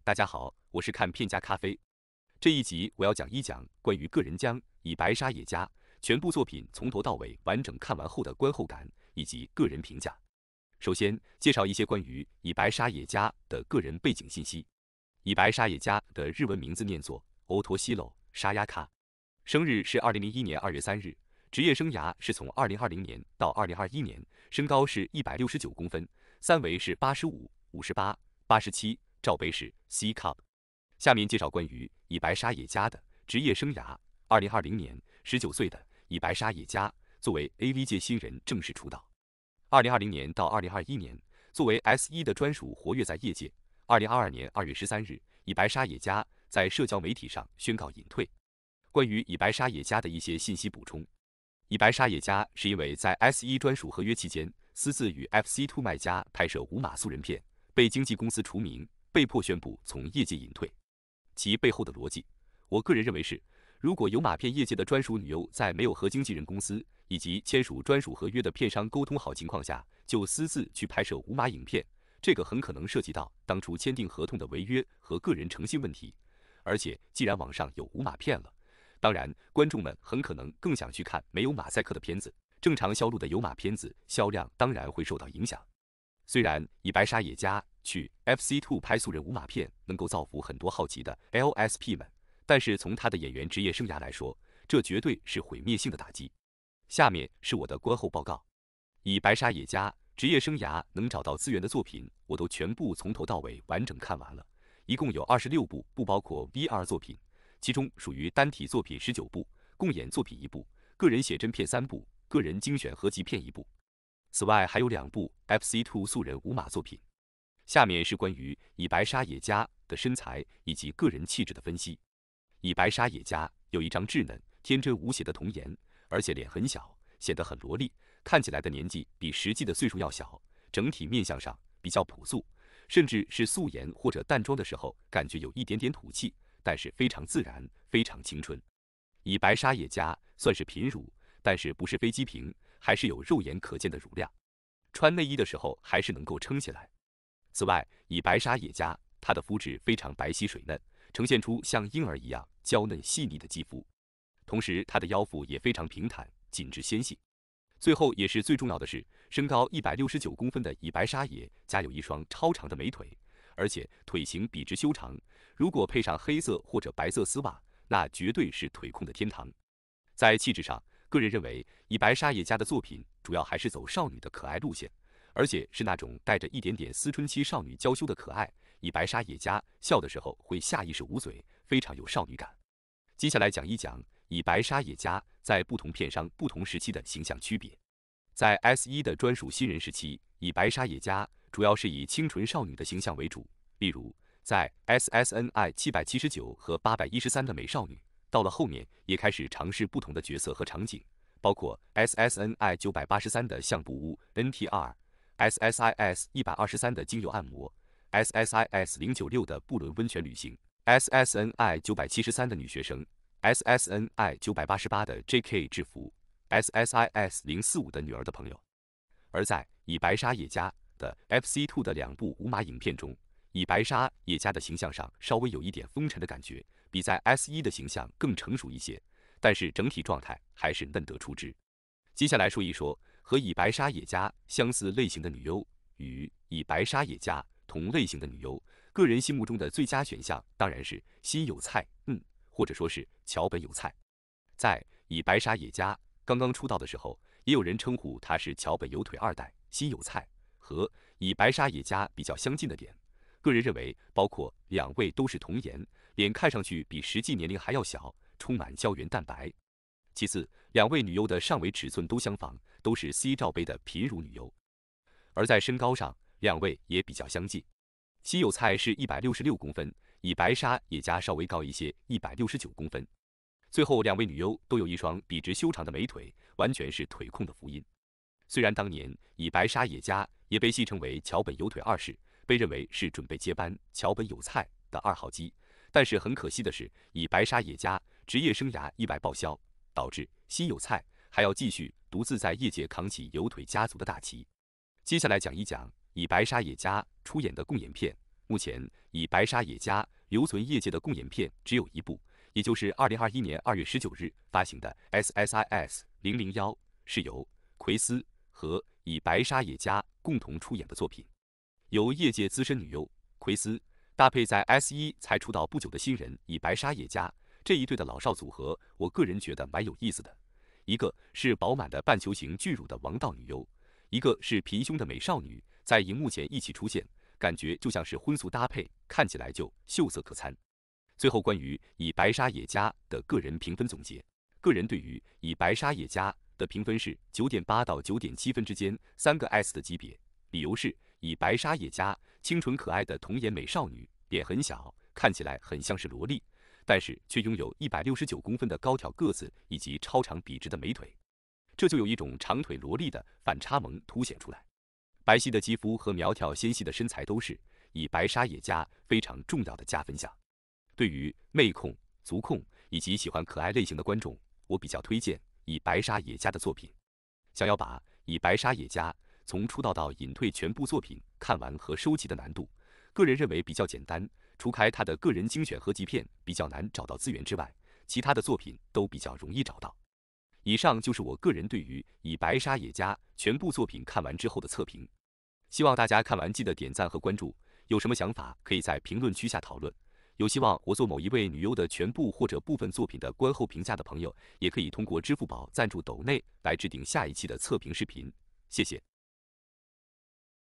大家好，我是看片家咖啡。这一集我要讲一讲关于个人将以白沙也加全部作品从头到尾完整看完后的观后感以及个人评价。首先介绍一些关于以白沙也加的个人背景信息。以白沙也加的日文名字念作欧托西楼沙亚卡，生日是2001年2月3日，职业生涯是从2020年到2021年，身高是169公分，三围是85、58、87，罩杯是 C cup。下面介绍关于以白沙也加的职业生涯。2020年，19岁的以白沙也加作为 AV 界新人正式出道。2020年到2021年，作为 S1 的专属活跃在业界。2022年2月13日，以白沙也加在社交媒体上宣告隐退。关于以白沙也加的一些信息补充：以白沙也加是因为在 S1 专属合约期间，私自与 FC2 卖家拍摄无码素人片，被经纪公司除名，被迫宣布从业界隐退。其背后的逻辑，我个人认为是，如果有码片业界的专属女优在没有和经纪人公司以及签署专属合约的片商沟通好情况下，就私自去拍摄无码影片，这个很可能涉及到当初签订合同的违约和个人诚信问题。而且既然网上有无码片了，当然观众们很可能更想去看没有马赛克的片子，正常销路的有码片子销量当然会受到影响。虽然以白沙也加去 FC2 拍素人无码片能够造福很多好奇的 LSP 们，但是从他的演员职业生涯来说，这绝对是毁灭性的打击。下面是我的观后报告。以白沙也加职业生涯能找到资源的作品，我都全部从头到尾完整看完了，一共有26部，不包括 VR 作品，其中属于单体作品19部，共演作品1部，个人写真片3部，个人精选合集片1部。此外还有2部 FC2 素人无码作品。下面是关于以白沙也加的身材以及个人气质的分析。以白沙也加有一张稚嫩、天真无邪的童颜，而且脸很小，显得很萝莉，看起来的年纪比实际的岁数要小。整体面相上比较朴素，甚至是素颜或者淡妆的时候，感觉有一点点土气，但是非常自然，非常青春。以白沙也加算是贫乳，但是不是飞机瓶，还是有肉眼可见的乳量，穿内衣的时候还是能够撑起来。此外，以白沙也加她的肤质非常白皙水嫩，呈现出像婴儿一样娇嫩细腻的肌肤，同时她的腰腹也非常平坦、紧致纤细。最后也是最重要的是，身高169公分的以白沙也加有一双超长的美腿，而且腿型笔直修长，如果配上黑色或者白色丝袜，那绝对是腿控的天堂。在气质上，个人认为以白沙也加的作品主要还是走少女的可爱路线，而且是那种带着一点点思春期少女娇羞的可爱。以白沙也加笑的时候会下意识捂嘴，非常有少女感。接下来讲一讲以白沙也加在不同片商不同时期的形象区别。在 S1 的专属新人时期，以白沙也加主要是以清纯少女的形象为主，例如在 SSNI 779和813的美少女，到了后面也开始尝试不同的角色和场景，包括 SSNI 983的相簿屋 NTR、SSIS 123的精油按摩、SSIS 096的布伦温泉旅行、SSNI 973的女学生、SSNI 988的 JK 制服、SSIS 045的女儿的朋友。而在以白沙也加的 FC2 的2部无码影片中，以白沙也加的形象上稍微有一点风尘的感觉，比在 S1 的形象更成熟一些，但是整体状态还是嫩得出汁。接下来说一说和以白沙也加相似类型的女优，与以白沙也加同类型的女优，个人心目中的最佳选项当然是新有菜，或者说是桥本有菜。在以白沙也加刚刚出道的时候，也有人称呼她是桥本有腿2代新有菜，和以白沙也加比较相近的点，个人认为包括2位都是童颜，脸看上去比实际年龄还要小，充满胶原蛋白。其次，2位女优的上围尺寸都相仿，都是 C 罩杯的贫乳女优。而在身高上，2位也比较相近。新有菜是166公分，以白沙也加稍微高一些，169公分。最后2位女优都有一双笔直修长的美腿，完全是腿控的福音。虽然当年以白沙也加也被戏称为桥本有腿2世，被认为是准备接班桥本有菜的2号机，但是很可惜的是，以白沙也加职业生涯意外报销，导致新有菜还要继续独自在业界扛起有腿家族的大旗。接下来讲一讲以白沙也加出演的共演片目前以白沙野加留存业界的共演片只有一部，也就是2021年2月19日发行的 SSIS 001，是由奎斯和以白沙野加共同出演的作品。由业界资深女优奎斯搭配在 S1才出道不久的新人以白沙野加，这一对的老少组合，我个人觉得蛮有意思的。一个是饱满的半球形巨乳的王道女优，一个是平胸的美少女，在荧幕前一起出现，感觉就像是荤素搭配，看起来就秀色可餐。最后关于以白沙野加的个人评分总结，个人对于以白沙野加的评分是9.8到9.7分之间，3个 S 的级别。理由是以白沙野加清纯可爱的童颜美少女，脸很小，看起来很像是萝莉，但是却拥有169公分的高挑个子以及超长笔直的美腿，这就有一种长腿萝莉的反差萌凸显出来。白皙的肌肤和苗条纤细的身材都是以白沙野加非常重要的加分项。对于妹控、足控以及喜欢可爱类型的观众，我比较推荐以白沙野加的作品。想要把以白沙野加从出道到隐退全部作品看完和收集的难度，个人认为比较简单，除开他的个人精选合集片比较难找到资源之外，其他的作品都比较容易找到。以上就是我个人对于以白沙野加全部作品看完之后的测评，希望大家看完记得点赞和关注，有什么想法可以在评论区下讨论。有希望我做某一位女优的全部或者部分作品的观后评价的朋友，也可以通过支付宝赞助抖内来制定下一期的测评视频，谢谢。